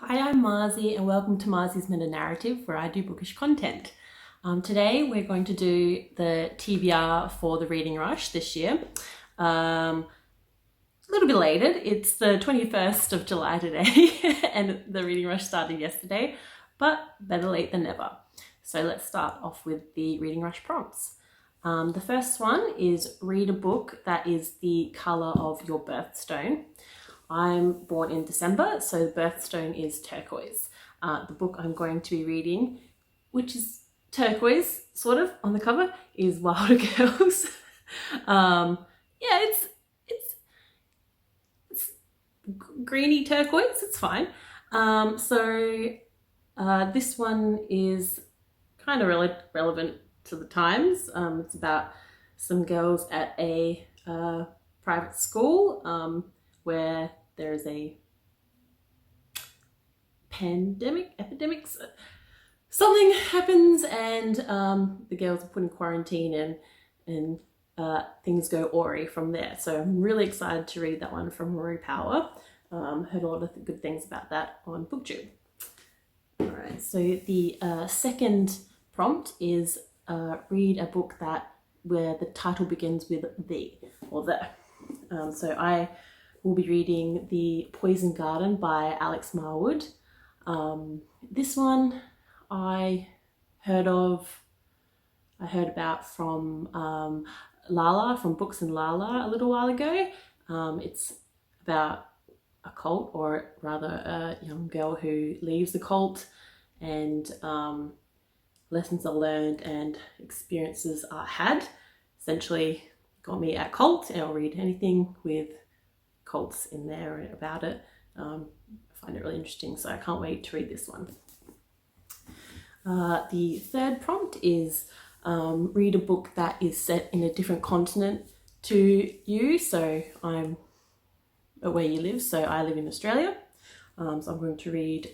Hi, I'm Marzi and welcome to Marzi's Meta Narrative, where I do bookish content. Today we're going to do the TBR for the Reading Rush this year. A little bit later, it's the 21st of July today and the Reading Rush started yesterday, but better late than never. So let's start off with the Reading Rush prompts. The first one is read a book that is the colour of your birthstone. I'm born in December, so the birthstone is turquoise. The book I'm going to be reading, which is turquoise, sort of, on the cover, is Wilder Girls. It's greeny turquoise, it's fine. This one is kind of relevant to the times. It's about some girls at a private school where there is a epidemic, something happens and the girls are put in quarantine and things go awry from there. So I'm really excited to read that one from Rory Power. Heard a lot of good things about that on BookTube. Alright, so the second prompt is read a book where the title begins with the or the. So I will be reading The Poison Garden by Alex Marwood. This one I heard about from Lala, from Books and Lala, a little while ago. It's about a cult, or rather a young girl who leaves the cult, and lessons are learned and experiences are had. Essentially got me at cult, and I'll read anything with cults in there about it. I find it really interesting, so I can't wait to read this one. The third prompt is read a book that is set in a different continent to you. So I'm where you live, so I live in Australia. So I'm going to read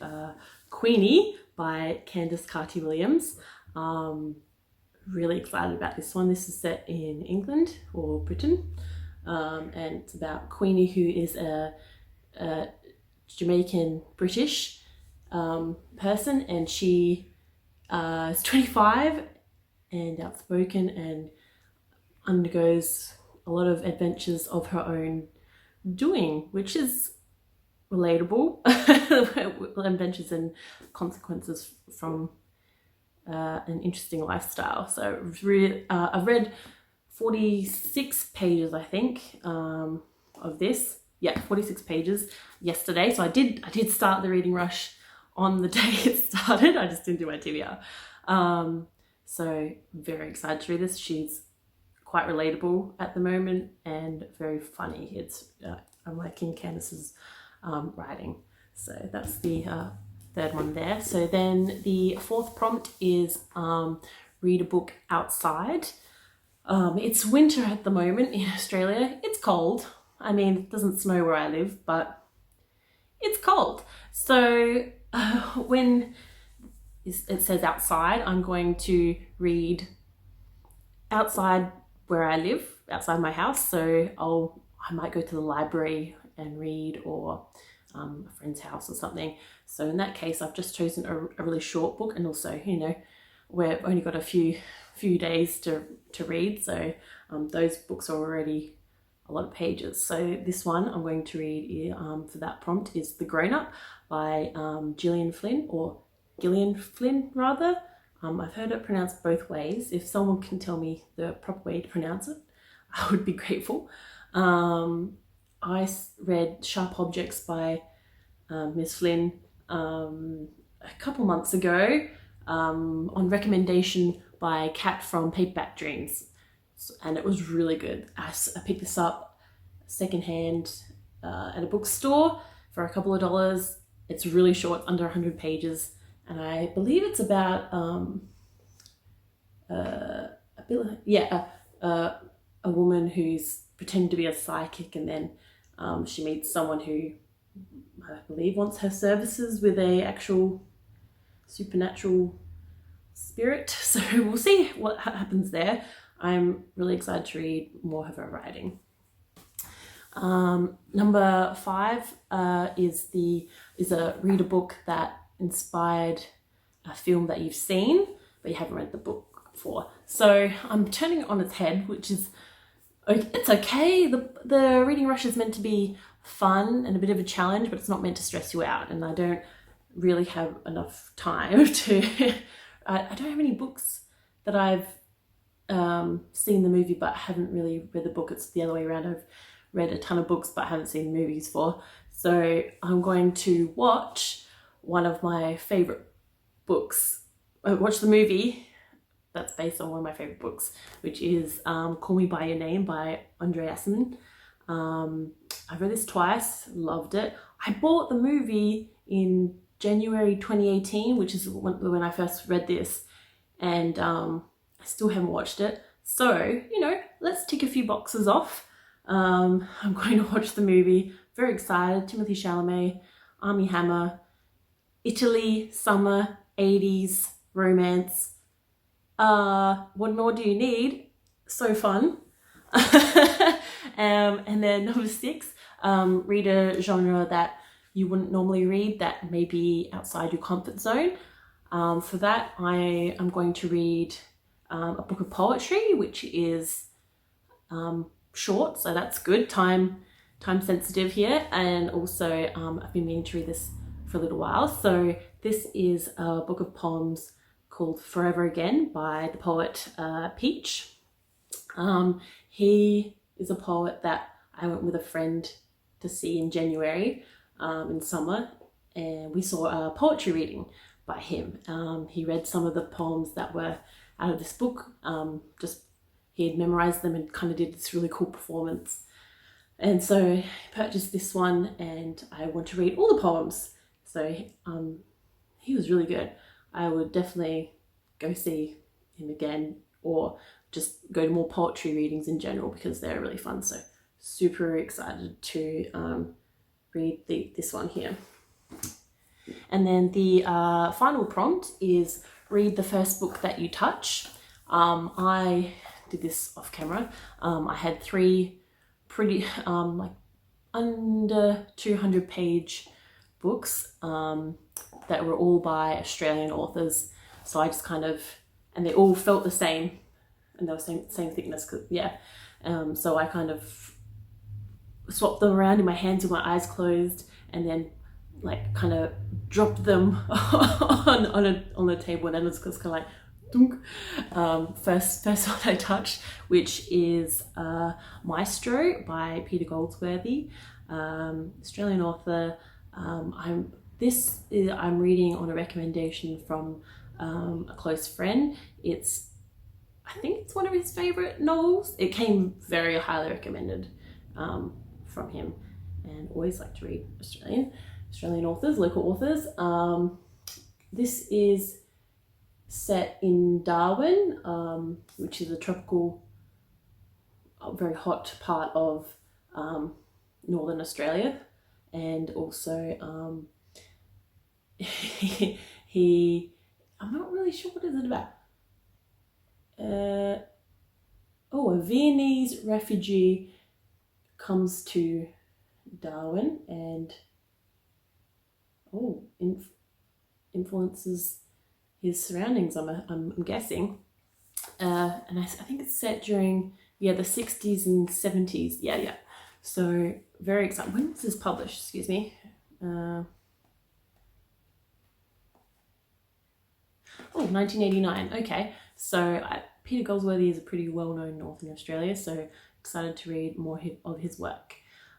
Queenie by Candice Carty-Williams. Really excited about this one. This is set in England or Britain. And it's about Queenie, who is a Jamaican British person, and she is 25 and outspoken and undergoes a lot of adventures of her own doing, which is relatable. Adventures and consequences from an interesting lifestyle. So I've read 46 pages, I think, of this. Yeah, 46 pages yesterday. So I did start the Reading Rush on the day it started. I just didn't do my TBR. So very excited to read this. She's quite relatable at the moment and very funny. I'm liking Candice's writing. So that's the third one there. So then the fourth prompt is read a book outside. It's winter at the moment in Australia. It's cold. I mean, it doesn't snow where I live, but it's cold. So when it says outside, I'm going to read outside where I live, outside my house. So I might go to the library and read, or a friend's house or something. So in that case, I've just chosen a really short book, and also, we've only got a few days to read, so those books are already a lot of pages. So this one I'm going to read for that prompt is The Grown Up by Gillian Flynn, or Gillian Flynn rather. I've heard it pronounced both ways. If someone can tell me the proper way to pronounce it, I would be grateful. I read Sharp Objects by Miss Flynn a couple months ago on recommendation by Kat from Paperback Dreams, and it was really good. I picked this up secondhand at a bookstore for a couple of dollars. It's really short, under 100 pages, and I believe it's about a woman who's pretending to be a psychic, and then she meets someone who I believe wants her services with a actual supernatural spirit. So we'll see what happens there. I'm really excited to read more of her writing. Number 5 is a read a book that inspired a film that you've seen but you haven't read the book for. So I'm turning it on its head, which is, it's okay. The reading rush is meant to be fun and a bit of a challenge, but it's not meant to stress you out, and I don't really have enough time to I don't have any books that I've seen the movie but haven't really read the book. It's the other way around. I've read a ton of books but haven't seen the movies for. So I'm going to watch one of my favorite books, watch the movie that's based on one of my favorite books, which is Call Me By Your Name by Andre Asman. I've read this twice, loved it. I bought the movie in January 2018, which is when I first read this, and I still haven't watched it. So, you know, let's tick a few boxes off. I'm going to watch the movie. Very excited. Timothy Chalamet, Armie Hammer, Italy, summer, 80s, romance. What more do you need? So fun. And then number 6, read a genre that you wouldn't normally read, that may be outside your comfort zone. For that, I am going to read a book of poetry, which is short, so that's good, time sensitive here. And also I've been meaning to read this for a little while. So this is a book of poems called Forever Again by the poet Peach. He is a poet that I went with a friend to see in January in summer, and we saw a poetry reading by him. He read some of the poems that were out of this book. He had memorized them and kind of did this really cool performance. And so I purchased this one, and I want to read all the poems. So he was really good. I would definitely go see him again, or just go to more poetry readings in general, because they're really fun. So super excited to read this one here. And then the final prompt is read the first book that you touch. I did this off camera. I had 3 pretty like under 200 page books that were all by Australian authors. So I just kind of, and they all felt the same, and they were same thickness, yeah. So I kind of swapped them around in my hands with my eyes closed, and then like kind of dropped them on the table, and then it's just kind of like dunk. First one I touched, which is Maestro by Peter Goldsworthy, Australian author. I'm reading on a recommendation from a close friend. I think it's one of his favorite novels. It came very highly recommended from him, and always like to read Australian authors, local authors. This is set in Darwin, which is a tropical, very hot part of Northern Australia, and also I'm not really sure what is it about. A Viennese refugee comes to Darwin and influences his surroundings, I'm guessing. And I think it's set during the 60s and 70s. Yeah. So very exciting. When was this published? Excuse me. 1989. Okay. So Peter Goldsworthy is a pretty well-known author in Australia, so excited to read more of his work.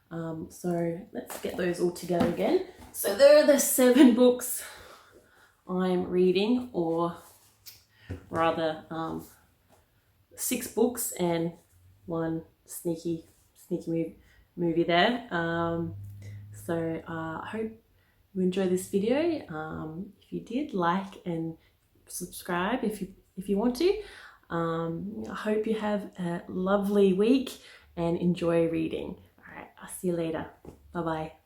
So let's get those all together again. So there are the 7 books I'm reading, or rather 6 books and 1 sneaky movie there. So I hope you enjoy this video. If you did, like and subscribe if you want to. I hope you have a lovely week and enjoy reading. All right, I'll see you later. Bye bye.